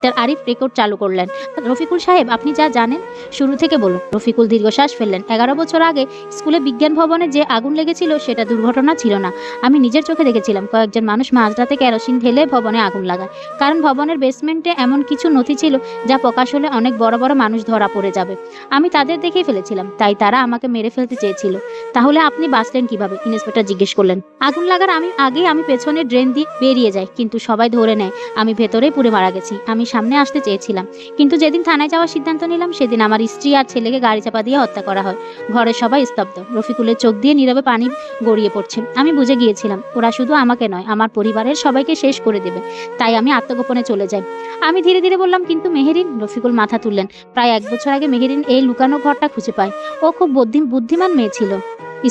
Arif record চালু করলেন। রফিকুল সাহেব, আপনি যা জানেন শুরু থেকে বলুন। রফিকুল দীর্ঘশ্বাস ফেললেন। 11 বছর আগে স্কুলে বিজ্ঞান ভবনে যে আগুন লেগেছিল সেটা দুর্ঘটনা ছিল না। আমি নিজের চোখে দেখেছিলাম কয়েকজন মানুষ মাঝরাতে কেরোসিন ঢেলে ভবনে আগুন লাগায়। কারণ ভবনের বেসমেন্টে এমন কিছু নথি ছিল যা প্রকাশ হলে অনেক বড় বড় মানুষ ধরা পড়ে যাবে। আমি তাদের দেখেই ফেলেছিলাম, তাই তারা আমাকে মেরে ফেলতে চেয়েছিল। তাহলে আপনি বাঁচলেন কিভাবে? ইন্সপেক্টর জিজ্ঞেস করলেন। আগুন লাগার আগে আমি পেছনে ড্রেন দিয়ে বেরিয়ে যাই, কিন্তু সবাই ধরে নেয় আমি ভেতরেই পুড়ে মারা গেছি। আমি সামনে আসতে চেয়েছিলাম, কিন্তু যেদিন থানায় যাওয়ার সিদ্ধান্ত নিলাম সেদিন আমার স্ত্রী আর ছেলেকে গাড়ি চাপা দিয়ে হত্যা করা হয়। ঘরের সবাই স্তব্ধ। রফিকুলের চোখ দিয়ে নীরবে পানি গড়িয়ে পড়ছে। আমি বুঝে গিয়েছিলাম ওরা শুধু আমাকে নয়, আমার পরিবারের সবাইকে শেষ করে দেবে। তাই আমি আত্মগোপনে চলে যাই। আমি ধীরে ধীরে বললাম, কিন্তু মেহেরিন? রফিকুল মাথা তুললেন। প্রায় 1 বছর আগে মেহেরিন এই লুকানো ঘরটা খুঁজে পায়। ও খুব বুদ্ধিমান মেয়ে ছিল।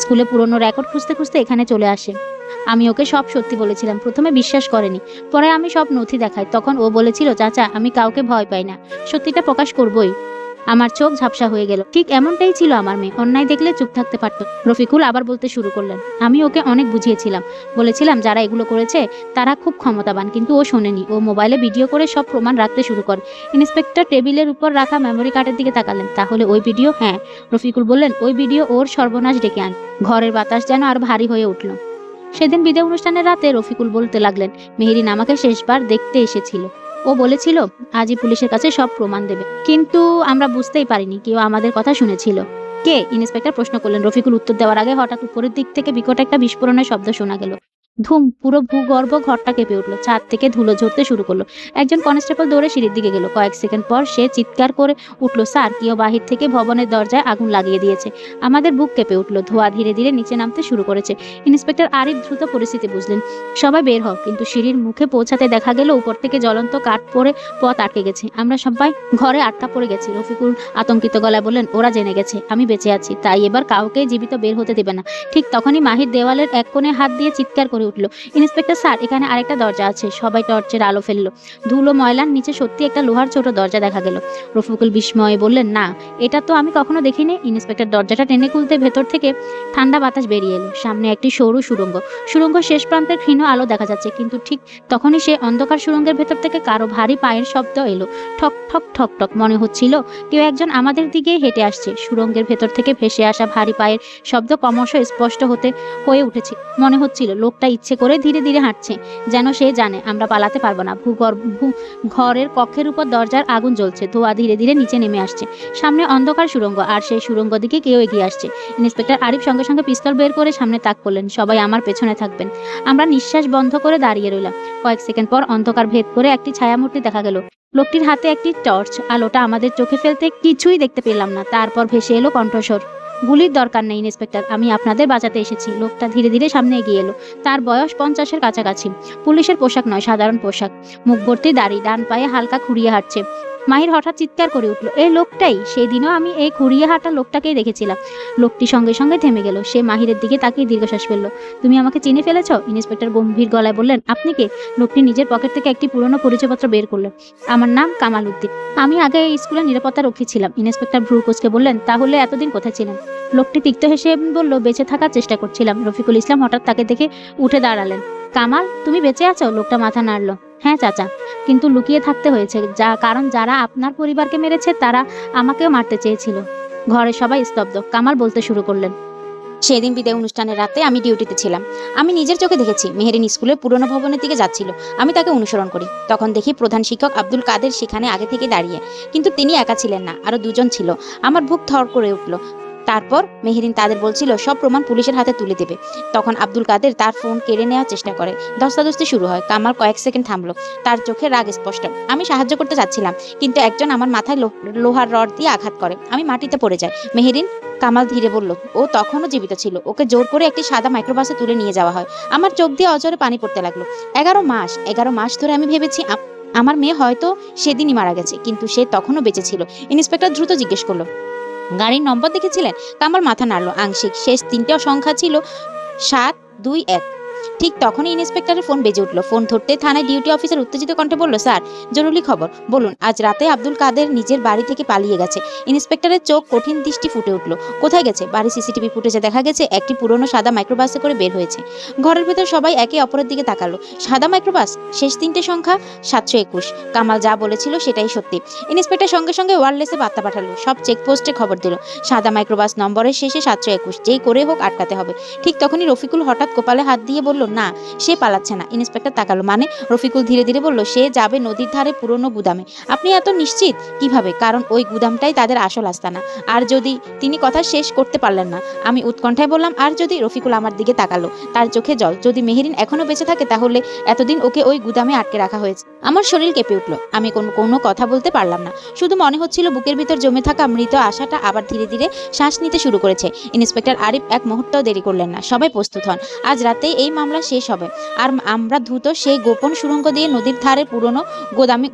স্কুলে পুরনো রেকর্ড খুঁজতে খুঁজতে এখানে চলে আসে। আমি ওকে সব সত্যি বলেছিলাম। প্রথমে বিশ্বাস করেনি, পরে আমি সব নথি দেখাই। তখন ও বলেছিল, চাচা আমি কাউকে ভয় পাই না, সত্যিটা প্রকাশ করবই। আমার চোখ ঝাপসা হয়ে গেল। ঠিক এমনটাই ছিল আমার মেয়ে। অন্যায় দেখলে চুপ থাকতে পারত। রফিকুল আবার বলতে শুরু করলেন। আমি ওকে অনেক বুঝিয়েছিলাম, বলেছিলাম যারা এগুলো করেছে তারা খুব ক্ষমতাবান, কিন্তু ও শোনেনি। ও মোবাইলে ভিডিও করে সব প্রমাণ রাখতে শুরু করে। ইন্সপেক্টর টেবিলের উপর রাখা মেমোরি কার্ডের দিকে তাকালেন। তাহলে ওই ভিডিও? হ্যাঁ, রফিকুল বললেন, ওই ভিডিও ওর সর্বনাশ ডেকে আন। ঘরের বাতাস যেন আর ভারী হয়ে উঠল। সেদিন বিদায় অনুষ্ঠানের রাতে রফিকুল বলতে লাগলেন, মেহেরিন আমাকে শেষবার দেখতে এসেছিল। ও বলেছিল আজই পুলিশের কাছে সব প্রমাণ দেবে, কিন্তু আমরা বুঝতেই পারিনি কেউ আমাদের কথা শুনেছিল। কে? ইন্সপেক্টর প্রশ্ন করলেন। রফিকুল উত্তর দেওয়ার আগে হঠাৎ উপরের দিক থেকে বিকট একটা বিস্ফোরণের শব্দ শোনা গেল। ধুম! পুরো ভূগর্ভ ঘরটা কেঁপে উঠল। ছাদ থেকে ধুলো ঝরতে শুরু করলো। একজন কনস্টেবল দৌড়ে সিঁড়ির দিকে গেল। কয়েক সেকেন্ড পর সে চিৎকার করে উঠল, স্যার, কেউ বাহির থেকে ভবনের দরজায় আগুন লাগিয়ে দিয়েছে। আমাদের বুক কেঁপে উঠল। ধোঁয়া ধীরে ধীরে নিচে নামতে শুরু করেছে। ইন্সপেক্টর আরিফ দ্রুত পরিস্থিতি বুঝলেন। সবাই বের হও। কিন্তু সিঁড়ির মুখে পৌঁছাতে দেখা গেল উপর থেকে জ্বলন্ত কাঠ পড়ে পথ আটকে গেছে। আমরা সবাই ঘরে আটকা পড়ে গেছি। রফিকুল আতঙ্কিত গলায় বললেন, ওরা জেনে গেছে আমি বেঁচে আছি, তাই এবার কাউকে জীবিত বের হতে দেবে না। ঠিক তখনই মাহির দেওয়ালের এক কোণে হাত দিয়ে চিৎকার করে উঠল, ইন্সপেক্টর স্যার, এখানে আরেকটা দরজা আছে। সবাই টর্চের আলো ফেললো। ধুলো ময়লার নিচে সত্যি একটা লোহার ছোট দরজা দেখা গেল। রফিকুল বিস্ময়ে বললেন, না, এটা তো আমি কখনো দেখিনি। ইন্সপেক্টর দরজাটা টেনে খুলতে ভেতর থেকে ঠান্ডা বাতাস বেরিয়ে এলো। সামনে একটি সরু সুড়ঙ্গ শেষ প্রান্তের ক্ষীণ আলো দেখা যাচ্ছে, কিন্তু ঠিক তখনই সে অন্ধকার সুড়ঙ্গের ভেতর থেকে কারো ভারী পায়ের শব্দ এলো। ঠক ঠক ঠক ঠক। মনে হচ্ছিল কেউ একজন আমাদের দিকে হেঁটে আসছে। সুড়ঙ্গের ভেতর থেকে ভেসে আসা ভারী পায়ের শব্দ ক্রমশ স্পষ্ট হয়ে উঠেছে। মনে হচ্ছিল লোকটা ইচ্ছে করে ধীরে ধীরে হাঁটছে, যেন সে জানে আমরা পালাতে পারবো না। ঘরের কক্ষের উপর দরজার আগুন জ্বলছে। ধোঁয়া ধীরে ধীরে নিচে নেমে আসছে। সামনে অন্ধকার সুড়ঙ্গ, আর সেই সুড়ঙ্গ দিকে কেউ এগিয়ে আসছে। ইন্সপেক্টর আরিফ সঙ্গে সঙ্গে পিস্তল বের করে সামনে তাক করলেন। সবাই আমার পেছনে থাকবেন। আমরা নিঃশ্বাস বন্ধ করে দাঁড়িয়ে রইলাম। কয়েক সেকেন্ড পর অন্ধকার ভেদ করে একটি ছায়ামূর্তি দেখা গেল। লোকটির হাতে একটি টর্চ। আলোটা আমাদের চোখে ফেলতে কিছুই দেখতে পেলাম না। তারপর ভেসে এলো কণ্ঠস্বর, গুলির দরকার নেই ইন্সপেক্টর, আমি আপনাদের বাঁচাতে এসেছি। লোকটা ধীরে ধীরে সামনে এগিয়ে এলো। তার বয়স 50-এর কাছাকাছি। পুলিশের পোশাক নয়, সাধারণ পোশাক। মুখ ভর্তি দাড়ি, ডান পায়ে হালকা খুঁড়িয়ে হাঁটছে। মাহির হঠাৎ চিৎকার করে উঠল, এই লোকটাই। সেই দিনও আমি এই খুঁড়িয়ে হাঁটা লোকটাকেই দেখেছিলাম। লোকটি সঙ্গে সঙ্গে থেমে গেল। সে মাহিরের দিকে তাকিয়ে দীর্ঘশ্বাস ফেলল। তুমি আমাকে চিনে ফেলেছ? ইন্সপেক্টর গম্ভীর গলায় বললেন, আপনি কে? লোকটি নিজের পকেট থেকে একটি পুরনো পরিচয়পত্র বের করলেন। আমার নাম কামাল উদ্দিন। আমি আগে এই স্কুলের নিরাপত্তা রক্ষী ছিলাম। ইন্সপেক্টর ভ্রু কুঁচকে বললেন, তাহলে এতদিন কোথায় ছিলেন? লোকটি তিক্ত হেসে বলল, বেঁচে থাকার চেষ্টা করছিলাম। রফিকুল ইসলাম হঠাৎ তাকে দেখে উঠে দাঁড়ালেন। কামাল, তুমি বেঁচে আছো? লোকটা মাথা নাড়ল। হ্যাঁ চাচা, কিন্তু লুকিয়ে থাকতে হয়েছে, কারণ যারা আপনার পরিবারকে মেরেছে তারা আমাকেও মারতে চেয়েছিল। ঘরে সবাই স্তব্ধ। কামাল বলতে শুরু করলেন, সেদিন বিদায় অনুষ্ঠানের রাতে আমি ডিউটিতে ছিলাম। আমি নিজের চোখে দেখেছি মেহেরিন স্কুলের পুরনো ভবনের দিকে যাচ্ছিল। আমি তাকে অনুসরণ করি। তখন দেখি প্রধান শিক্ষক আব্দুল কাদের সেখানে আগে থেকে দাঁড়িয়ে, কিন্তু তিনি একা ছিলেন না, আরো দুজন ছিল। আমার বুক থর করে উঠল। তারপর মেহেরিন তাদের বলছিল সব প্রমাণ পুলিশের হাতে তুলে দেবে। তখন আব্দুল কাদের তার ফোন কেড়ে নেওয়ার চেষ্টা করে। ধস্তাধস্তি শুরু হয়। কামাল কয়েক সেকেন্ড থামলো। তার চোখে রাগ স্পষ্ট। আমি সাহায্য করতে চাচ্ছিলাম, কিন্তু একজন আমার মাথায় লোহার রড দিয়ে আঘাত করে। আমি মাটিতে পড়ে যাই। মেহেরিন, কামাল ধীরে বলল, ও তখনও জীবিত ছিল। ওকে জোর করে একটি সাদা মাইক্রোবাসে তুলে নিয়ে যাওয়া হয়। আমার চোখ দিয়ে অজরে পানি পড়তে লাগলো। 11 মাস ধরে আমি ভেবেছি আমার মেয়ে হয়তো সেদিনই মারা গেছে, কিন্তু সে তখনও বেঁচে ছিল। ইন্সপেক্টর দ্রুত জিজ্ঞেস করলো, গাড়ির নম্বর দেখেছিলেন? কামাল মাথা নাড়ল আংশিক। শেষ 3টে সংখ্যা ছিল 721। ঠিক তখনই ইন্সপেক্টরের ফোন বেজে উঠল। ফোন ধরতে থানায় ডিউটি অফিসার উত্তেজিত কণ্ঠে বলল, স্যার, জরুরি খবর। বলুন। আজ রাতে আব্দুল কাদের নিজের বাড়ি থেকে পালিয়ে গেছে। ইন্সপেক্টরের চোখ কঠিন দৃষ্টি ফুটে উঠল। কোথায় গেছে? বাড়ির সিসিটিভি ফুটেজে দেখা গেছে একটি পুরনো সাদা মাইক্রোবাসে করে বের হয়েছে। ঘরের ভেতর সবাই একে অপরের দিকে তাকালো। সাদা মাইক্রোবাস, শেষ তিনটে সংখ্যা 721। কামাল যা বলেছিল সেটাই সত্যি। ইন্সপেক্টর সঙ্গে সঙ্গে ওয়্যারলেসে বার্তা পাঠালো, সব চেকপোস্টে খবর দিল। সাদা মাইক্রোবাস নম্বরের শেষে 721, যেই করে হোক আটকাতে হবে। ঠিক তখনই রফিকুল হঠাৎ কপালে হাত দিয়ে বলল, না, সে পালাচ্ছে না। ইন্সপেক্টর তাকালো। মানে? রফিকুল ধীরে ধীরে বলল, সে যাবে নদীর ধারে পুরনো গুদামে। আপনি এত নিশ্চিত কিভাবে? কারণ ওই গুদামটাই তাদের আসল আস্তানা। আর যদি? তিনি কথা শেষ করতে পারলেন না। আমি উৎকণ্ঠায় বললাম, আর যদি? রফিকুল আমার দিকে তাকালো, তার চোখে জল। যদি মেহেরিন এখনো বেঁচে থাকে তাহলে এতদিন ওকে ওই গুদামে আটকে রাখা হয়েছে। আমার শরীর কেঁপে উঠল। আমি কোনো কথা বলতে পারলাম না। শুধু মনে হচ্ছিল বুকের ভিতর জমে থাকা মৃত আশাটা আবার ধীরে ধীরে শ্বাস নিতে শুরু করেছে। ইন্সপেক্টর আরিফ এক মুহূর্তও দেরি করলেন না। সবাই প্রস্তুত হন, আজ রাতেই এই মামলা শেষ হবে। আর আমরা দ্রুত সেই গোপন সুড়ঙ্গ দিয়ে নদীর ধারে পুরনো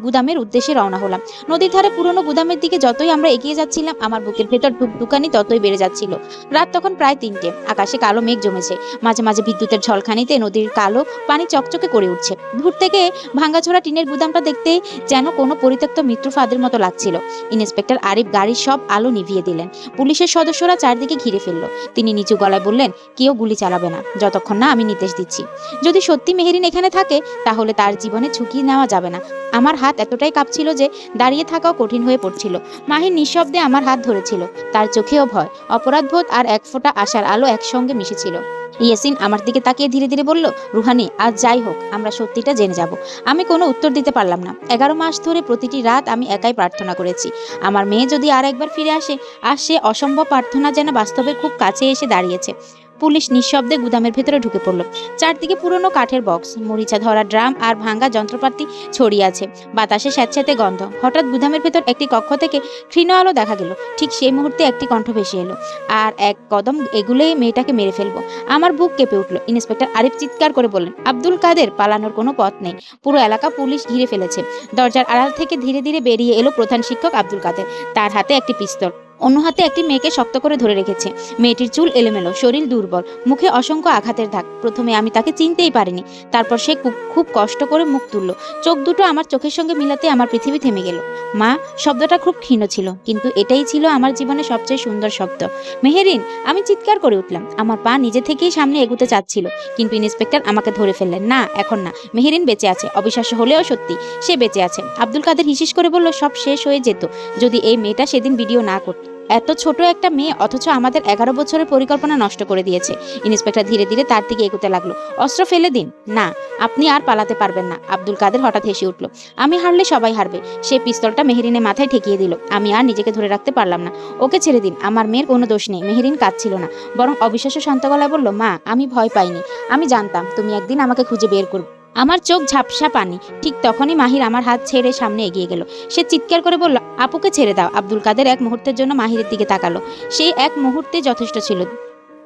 গুদামের উদ্দেশ্যে রওনা হলাম। নদীর ধারে পুরনো গুদামের দিকে যতই আমরা এগিয়ে যাচ্ছিলাম, আমার বুকের ভেতর ধুকধুকানি ততই বেড়ে যাচ্ছিল। রাত তখন প্রায় 3টে। আকাশে কালো মেঘ জমেছে। মাঝে মাঝে বিদ্যুতের ঝলকানিতে নদীর কালো পানি চকচকে করে উঠছে। দূর থেকে ভাঙাচোরা টিনের গুদামটা দেখতে যেন কোনো পরিত্যক্ত মৃত্যু ফাঁদের মতো লাগছিল। ইন্সপেক্টর আরিফ গাড়ির সব আলো নিভিয়ে দিলেন। পুলিশের সদস্যরা চারদিকে ঘিরে ফেলল। তিনি নিচু গলায় বললেন, কেউ গুলি চালাবে না যতক্ষণ না আমি নির্দেশ দিচ্ছি। যদি সত্যি মেহেরিন এখানে থাকে তাহলে তার জীবনে ঝুঁকি নেওয়া যাবে না। আমার হাত এতটাই কাঁপছিল যে দাঁড়িয়ে থাকাও কঠিন হয়ে পড়ছিল। মাহির নিঃশব্দে আমার হাত ধরেছিল। তার চোখেও ভয়, অপরাধবোধ আর এক ফোঁটা আশার আলো একসঙ্গে মিশেছিল। ইয়াসিন আমার দিকে তাকিয়ে ধীরে ধীরে বলল, রুহানি, আজ যাই হোক আমরা সত্যিটা জেনে যাব। আমি কোনো উত্তর দিতে পারলাম না। 11 মাস ধরে প্রতিটি রাত আমি একাই প্রার্থনা করেছি, আমার মেয়ে যদি আর একবার ফিরে আসে। আর সে অসম্ভব প্রার্থনা যেন বাস্তবের খুব কাছে এসে দাঁড়িয়েছে। পুলিশ নিঃশব্দে গুদামের ভেতরে ঢুকে পড়ল। চারদিকে পুরনো কাঠের বক্স, মরিচা ধরা ড্রাম আর ভাঙা যন্ত্রপাতি ছড়িয়ে আছে। বাতাসে স্যাঁতস্যাঁতে গন্ধ। হঠাৎ গুদামের ভেতর একটি কক্ষ থেকে ক্ষীণ আলো দেখা গেল। ঠিক সেই মুহূর্তে একটি কণ্ঠ ভেসে এলো, আর এক কদম এগুলেই মেয়েটাকে মেরে ফেলবো। আমার বুক কেঁপে উঠল। ইন্সপেক্টর আরিফ চিৎকার করে বললেন, আব্দুল কাদের, পালানোর কোনো পথ নেই। পুরো এলাকা পুলিশ ঘিরে ফেলেছে। দরজার আড়াল থেকে ধীরে ধীরে বেরিয়ে এলো প্রধান শিক্ষক আব্দুল কাদের। তার হাতে একটি পিস্তল, অন্য হাতে একটি মেয়েকে শক্ত করে ধরে রেখেছে। মেয়েটির চুল এলোমেলো, শরীর দুর্বল, মুখে অসংখ্য আঘাতের দাগ। প্রথমে আমি তাকে চিনতেই পারিনি। তারপর সে খুব কষ্ট করে মুখ তুলল। চোখ দুটো আমার চোখের সঙ্গে মিলাতে আমার পৃথিবী থেমে গেল। মা শব্দটা খুব ক্ষীণ ছিল, কিন্তু এটাই ছিল আমার জীবনের সবচেয়ে সুন্দর শব্দ। মেহেরিন, আমি চিৎকার করে উঠলাম। আমার পা নিজে থেকেই সামনে এগুতে চাচ্ছিল, কিন্তু ইন্সপেক্টর আমাকে ধরে ফেললেন। না, এখন না। মেহেরিন বেঁচে আছে। অবিশ্বাস্য হলেও সত্যি, সে বেঁচে আছে। আব্দুল কাদের হিসিস করে বলল, সব শেষ হয়ে যেত যদি এই মেয়েটা সেদিন ভিডিও না করত। এত ছোট একটা মেয়ে, অথচ আমাদের 11 বছরের পরিকল্পনা নষ্ট করে দিয়েছে। ইন্সপেক্টর ধীরে ধীরে তার দিকে এগোতে লাগলো। অস্ত্র ফেলে দিন। না, আপনি আর পালাতে পারবেন না। আব্দুল কাদের হঠাৎ হেসে উঠল। আমি হারলে সবাই হারবে। সে পিস্তলটা মেহেরিনের মাথায় ঠেকিয়ে দিল। আমি আর নিজেকে ধরে রাখতে পারলাম না। ওকে ছেড়ে দিন, আমার মেয়ের কোনো দোষ নেই। মেহেরিন কাঁদছিল না, বরং অবিশ্বাস্য শান্ত গলায় বলল, মা, আমি ভয় পাইনি। আমি জানতাম তুমি একদিন আমাকে খুঁজে বের করবে। আমার চোখ ঝাপসা পানি। ঠিক তখনই মাহির আমার হাত ছেড়ে সামনে এগিয়ে গেল। সে চিৎকার করে বলল, আপুকে ছেড়ে দাও। আব্দুল কাদের এক মুহূর্তের জন্য মাহিরের দিকে তাকালো। সেই এক মুহূর্তে যথেষ্ট ছিল।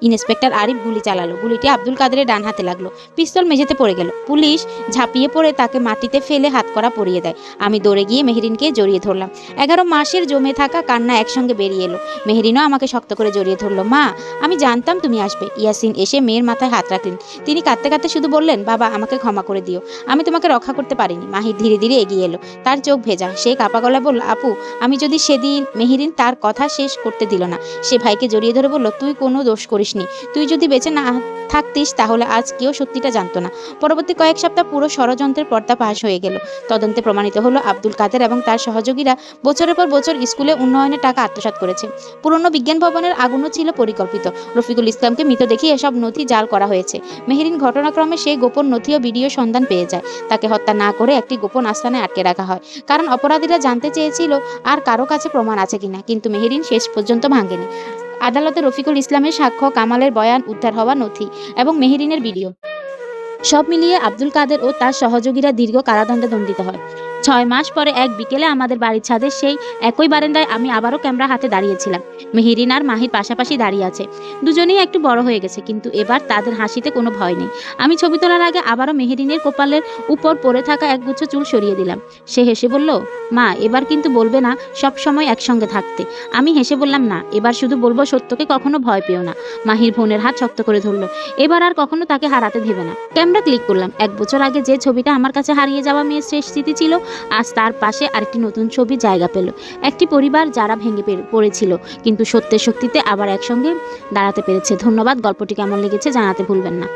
ইন্সপেক্টর আরিফ গুলি চালালো। গুলিটি আব্দুল কাদেরের ডান হাতে লাগলো। পিস্তল মেঝেতে পড়ে গেল। পুলিশ ঝাঁপিয়ে পড়ে তাকে মাটিতে ফেলে হাতকড়া পরিয়ে দেয়। আমি দৌড়ে গিয়ে মেহেরিনকে জড়িয়ে ধরলাম। 11 মাসের জমে থাকা কান্না একসঙ্গে বেরিয়ে এলো। মেহেরিনও আমাকে শক্ত করে জড়িয়ে ধরলো। মা, আমি জানতাম তুমি আসবে। ইয়াসিন এসে মেয়ের মাথায় হাত রাখলেন। তিনি কাঁদতে কাঁদতে শুধু বললেন, বাবা, আমাকে ক্ষমা করে দিও, আমি তোমাকে রক্ষা করতে পারিনি। মাহির ধীরে ধীরে এগিয়ে এলো। তার চোখ ভেজা। সে কাঁপা গলায় বলল, আপু, আমি যদি সেদিন। মেহেরিন তার কথা শেষ করতে দিল না। সে ভাইকে জড়িয়ে ধরে বলল, তুই কোনো দোষ করিসনি। তুই যদি বেঁচে না থাকতিস তাহলে আজ কেউ সত্যিটা জানতো না। পরবর্তী কয়েক সপ্তাহ পুরো ষড়যন্ত্রের পর্দা ফাঁস হয়ে গেল। তদন্তে প্রমাণিত হলো আব্দুল কাদের এবং তার সহযোগীরা বছরের পর বছর স্কুলে উন্নয়নের টাকা আত্মসাৎ করেছে। পুরনো বিজ্ঞান ভবনের আগুনও ছিল পরিকল্পিত। রফিকুল ইসলামকে মৃত দেখে এসব নথি জাল করা হয়েছে। মেহেরিন ঘটনাক্রমে সেই গোপন নথি ও ভিডিও সন্ধান পেয়ে যায়। তাকে হত্যা না করে একটি গোপন আস্তানায় আটকে রাখা হয়, কারণ অপরাধীরা জানতে চেয়েছিল আর কারো কাছে প্রমাণ আছে কিনা। কিন্তু মেহেরিন শেষ পর্যন্ত ভাঙেনি। আদালতে রফিকুল ইসলামের সাক্ষ্য, কামালের বয়ান, উদ্ধার হওয়া নথি এবং মেহেরিনের ভিডিও, সব মিলিয়ে আব্দুল কাদের ও তার সহযোগীরা দীর্ঘ কারাদণ্ডে দণ্ডিত হয়। 6 মাস পরে এক বিকেলে আমাদের বাড়ির ছাদের সেই একই বারান্দায় আমি আবারও ক্যামেরা হাতে দাঁড়িয়েছিলাম। মেহেরিন আর মাহির পাশাপাশি দাঁড়িয়ে আছে। দুজনেই একটু বড় হয়ে গেছে, কিন্তু এবার তাদের হাসিতে কোনো ভয় নেই। আমি ছবি তোলার আগে আবারও মেহেরিনের কপালের উপর পড়ে থাকা একগুচ্ছ চুল সরিয়ে দিলাম। সে হেসে বলল, মা এবার কিন্তু বলবে না সব সময় একসঙ্গে থাকতে। আমি হেসে বললাম, না, এবার শুধু বলবো সত্যকে কখনো ভয় পেও না। মাহির বোনের হাত শক্ত করে ধরলো। এবার আর কখনো তাকে হারাতে দেবে না। ক্যামেরা ক্লিক করলাম। 1 বছর আগে যে ছবিটা আমার কাছে হারিয়ে যাওয়া মেয়ের শেষ স্মৃতি ছিল, আজ তার পাশে আরেকটি নতুন ছবি জায়গা পেল। একটি পরিবার যারা ভেঙে পড়েছিল, কিন্তু সত্যের শক্তিতে আবার একসঙ্গে দাঁড়াতে পেরেছে। ধন্যবাদ। গল্পটি কেমন লেগেছে জানাতে ভুলবেন না।